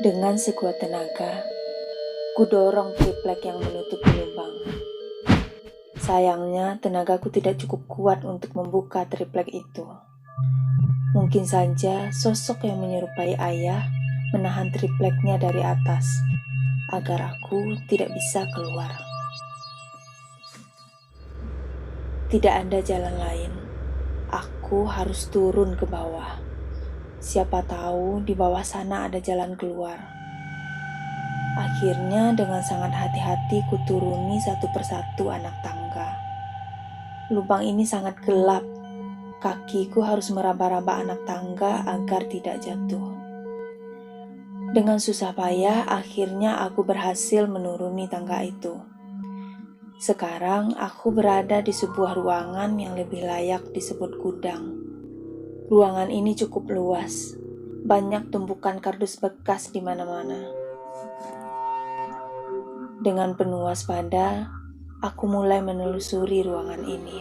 Dengan sekuat tenaga, kudorong triplek yang menutupi lubang. Sayangnya, tenagaku tidak cukup kuat untuk membuka triplek itu. Mungkin saja sosok yang menyerupai ayah menahan tripleknya dari atas, agar aku tidak bisa keluar. Tidak ada jalan lain. Aku harus turun ke bawah. Siapa tahu di bawah sana ada jalan keluar. Akhirnya dengan sangat hati-hati kuturuni satu persatu anak tangga. Lubang ini sangat gelap. Kakiku harus meraba-raba anak tangga agar tidak jatuh. Dengan susah payah, akhirnya aku berhasil menuruni tangga itu. Sekarang aku berada di sebuah ruangan yang lebih layak disebut gudang. Ruangan ini cukup luas. Banyak tumpukan kardus bekas di mana-mana. Dengan penuh waspada, aku mulai menelusuri ruangan ini.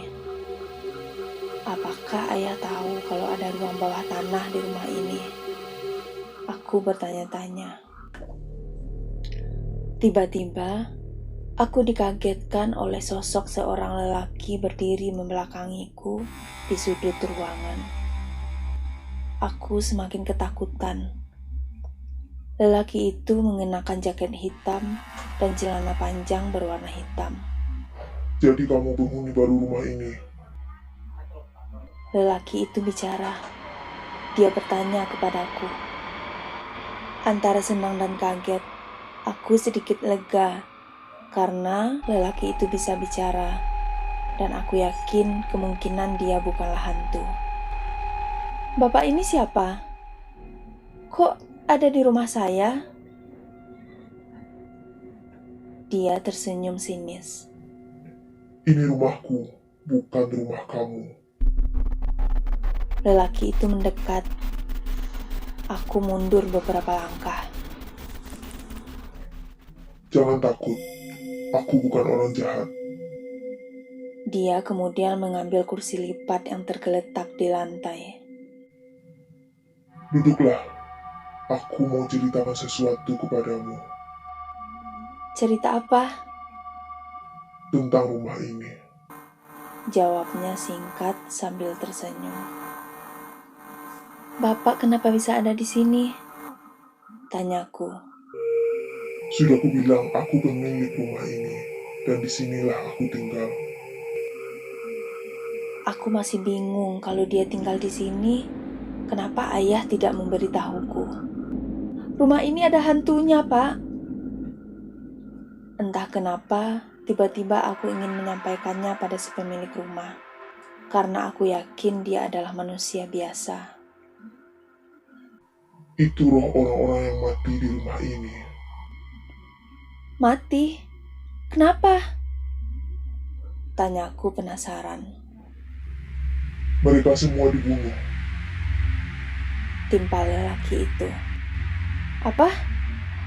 Apakah ayah tahu kalau ada ruang bawah tanah di rumah ini? Aku bertanya-tanya. Tiba-tiba, aku dikagetkan oleh sosok seorang lelaki berdiri membelakangiku di sudut ruangan. Aku semakin ketakutan. Lelaki itu mengenakan jaket hitam dan celana panjang berwarna hitam. Jadi kamu penghuni baru rumah ini? Lelaki itu bicara. Dia bertanya kepadaku. Antara senang dan kaget, aku sedikit lega karena lelaki itu bisa bicara, dan aku yakin kemungkinan dia bukanlah hantu. Bapak ini siapa? Kok ada di rumah saya? Dia tersenyum sinis. Ini rumahku, bukan rumah kamu. Lelaki itu mendekat. Aku mundur beberapa langkah. Jangan takut, aku bukan orang jahat. Dia kemudian mengambil kursi lipat yang tergeletak di lantai. Duduklah, aku mau ceritakan sesuatu kepadamu Cerita apa? tentang rumah ini. Jawabnya singkat sambil tersenyum. Bapak kenapa bisa ada di sini? Tanyaku. Sudah kubilang aku pemilik rumah ini, dan disinilah aku tinggal. Aku masih bingung kalau dia tinggal di sini. Kenapa ayah tidak memberitahuku? Rumah ini ada hantunya, Pak. Entah kenapa, tiba-tiba aku ingin menyampaikannya pada si pemilik rumah. Karena aku yakin dia adalah manusia biasa. Itu roh orang-orang yang mati di rumah ini. Mati? Kenapa? Tanyaku penasaran. Mereka semua dibunuh. Timpal lelaki itu. Apa?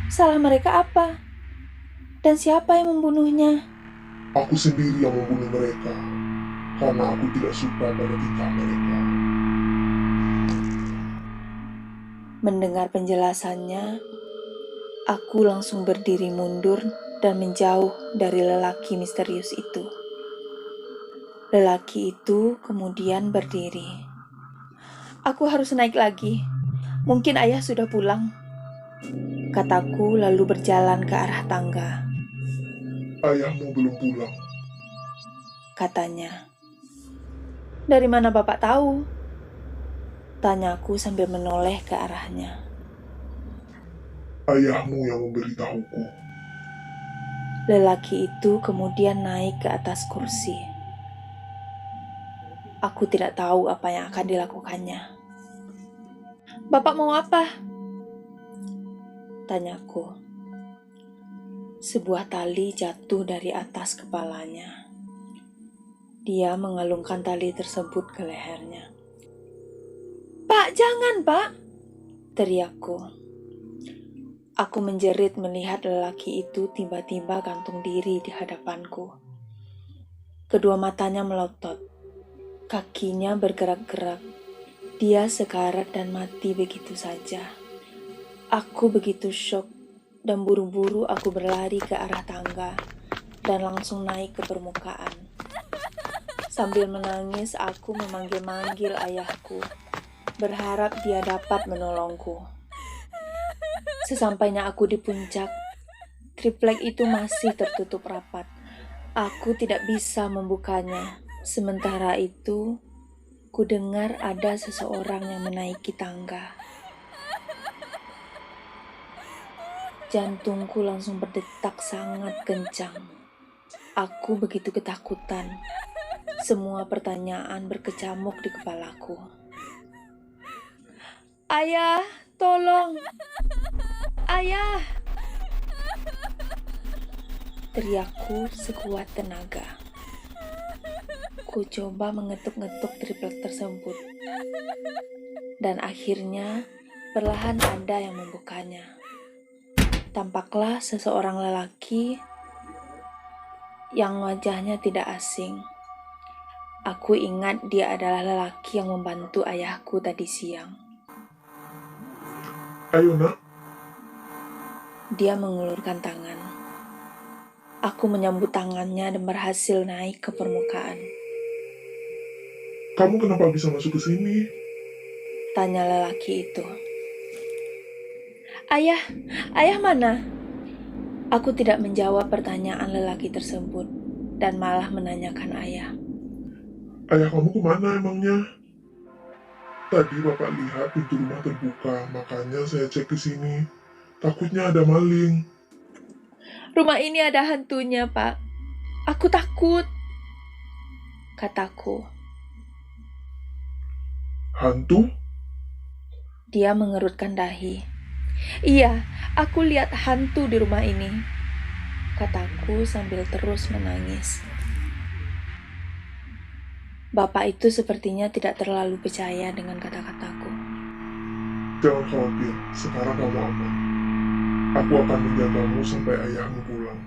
Salah mereka apa? Dan siapa yang membunuhnya? Aku sendiri yang membunuh mereka, karena aku tidak suka pada tingkah mereka. Mendengar penjelasannya, aku langsung berdiri mundur dan menjauh dari lelaki misterius itu. Lelaki itu kemudian berdiri. Aku harus naik lagi. Mungkin ayah sudah pulang. Kataku lalu berjalan ke arah tangga. Ayahmu belum pulang. Katanya. Dari mana bapak tahu? Tanyaku sambil menoleh ke arahnya. Ayahmu yang memberitahuku. Lelaki itu kemudian naik ke atas kursi. Aku tidak tahu apa yang akan dilakukannya. Bapak mau apa? Tanyaku. Sebuah tali jatuh dari atas kepalanya. Dia mengalungkan tali tersebut ke lehernya. Pak, jangan, Pak! Teriakku. Aku menjerit melihat lelaki itu tiba-tiba gantung diri di hadapanku. Kedua matanya melotot. Kakinya bergerak-gerak. Dia sekarat dan mati begitu saja. Aku begitu syok dan buru-buru aku berlari ke arah tangga dan langsung naik ke permukaan. Sambil menangis, aku memanggil-manggil ayahku, berharap dia dapat menolongku. Sesampainya aku di puncak, triplek itu masih tertutup rapat. Aku tidak bisa membukanya. Sementara itu, ku dengar ada seseorang yang menaiki tangga. Jantungku langsung berdetak sangat kencang. Aku begitu ketakutan. Semua pertanyaan berkecamuk di kepalaku. Ayah, tolong! Ayah! Teriakku sekuat tenaga. Ku coba mengetuk-ngetuk triplek tersebut. Dan akhirnya perlahan ada yang membukanya. Tampaklah seseorang lelaki yang wajahnya tidak asing. Aku ingat dia adalah lelaki yang membantu ayahku tadi siang. Ayo nak, Dia mengulurkan tangan. Aku menyambut tangannya dan berhasil naik ke permukaan. kamu kenapa bisa masuk ke sini? Tanya lelaki itu. Ayah, ayah mana? Aku tidak menjawab pertanyaan lelaki tersebut dan malah menanyakan ayah. Ayah kamu kemana emangnya? Tadi bapak lihat pintu rumah terbuka, makanya saya cek ke sini. Takutnya ada maling. Rumah ini ada hantunya, Pak. Aku takut, kataku. Hantu? Dia mengerutkan dahi. Iya, aku lihat hantu di rumah ini, kataku sambil terus menangis. Bapak itu sepertinya tidak terlalu percaya dengan kata-kataku. Jangan khawatir, sekarang kamu aman. Aku akan menjagamu sampai ayahmu pulang.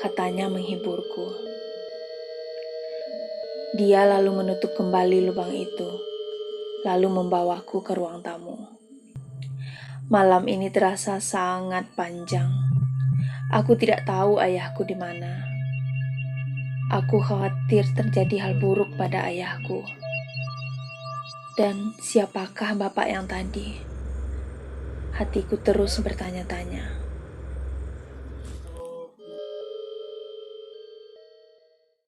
Katanya menghiburku. Dia lalu menutup kembali lubang itu, lalu membawaku ke ruang tamu. Malam ini terasa sangat panjang. Aku tidak tahu ayahku di mana. Aku khawatir terjadi hal buruk pada ayahku. Dan siapakah bapak yang tadi? Hatiku terus bertanya-tanya.